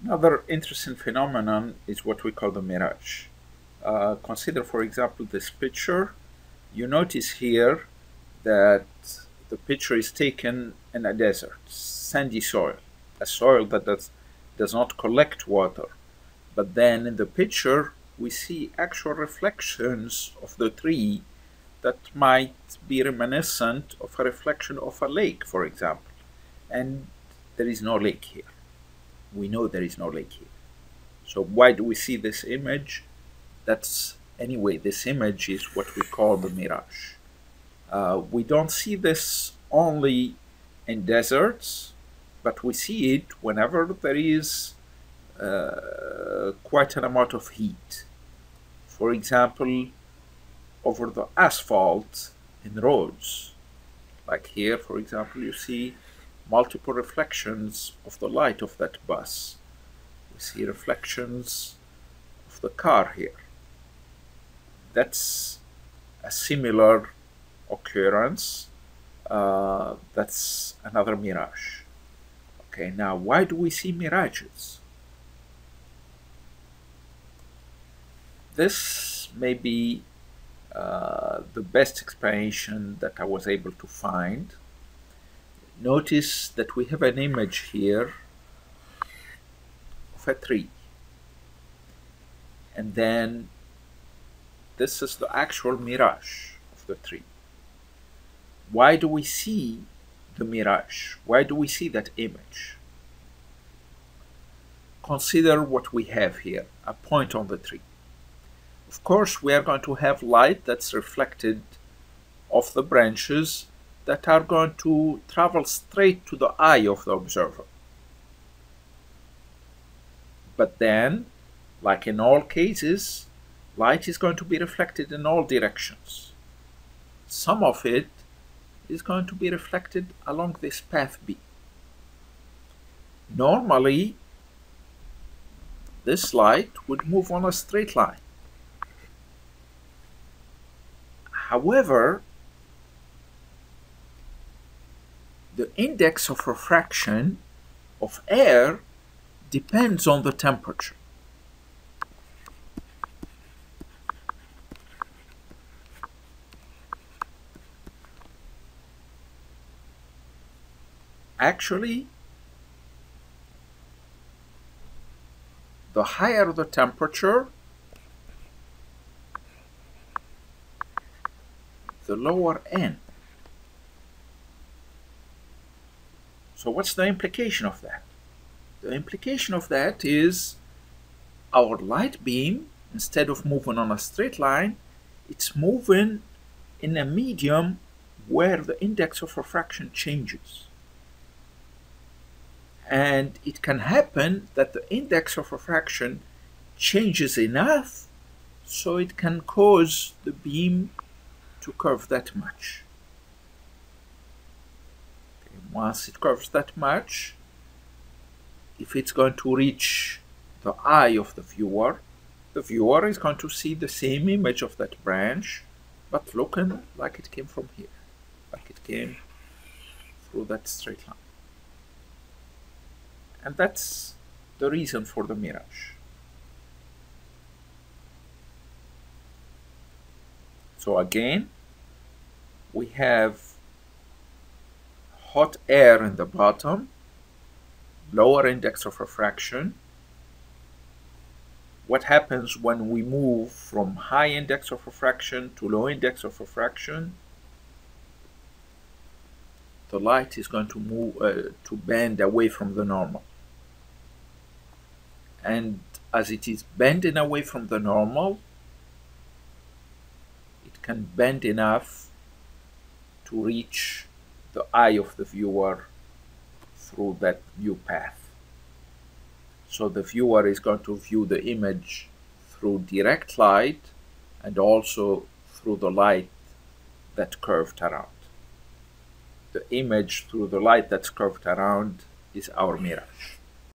Another interesting phenomenon is what we call the mirage. Consider, for example, this picture. You notice here that the picture is taken in a desert, sandy soil, a soil that does not collect water. But then in the picture, we see actual reflections of the tree that might be reminiscent of a reflection of a lake, for example. And there is no lake here. We know there is no lake here. So why do we see this image? Anyway, this image is what we call the mirage. We don't see this only in deserts, but we see it whenever there is quite an amount of heat. For example, over the asphalt in roads. Like here, for example, you see multiple reflections of the light of that bus. We see reflections of the car here. That's a similar occurrence. That's another mirage. Okay, now why do we see mirages? This may be the best explanation that I was able to find. Notice that we have an image here of a tree. And then this is the actual mirage of the tree. Why do we see the mirage? Why do we see that image? Consider what we have here, a point on the tree. Of course, we are going to have light that's reflected off the branches that are going to travel straight to the eye of the observer. But then, like in all cases, light is going to be reflected in all directions. Some of it is going to be reflected along this path B. Normally, this light would move on a straight line. However, the index of refraction of air depends on the temperature. Actually, the higher the temperature, the lower N. So what's the implication of that? The implication of that is our light beam, instead of moving on a straight line, it's moving in a medium where the index of refraction changes. And it can happen that the index of refraction changes enough so it can cause the beam to curve that much. Okay, once it curves that much, if it's going to reach the eye of the viewer is going to see the same image of that branch, but looking like it came from here, like it came through that straight line. And that's the reason for the mirage. So again, we have hot air in the bottom, lower index of refraction. What happens when we move from high index of refraction to low index of refraction? The light is going to move to bend away from the normal. And as it is bending away from the normal, it can bend enough to reach the eye of the viewer through that new path. So the viewer is going to view the image through direct light and also through the light that curved around. The image through the light that's curved around is our mirage.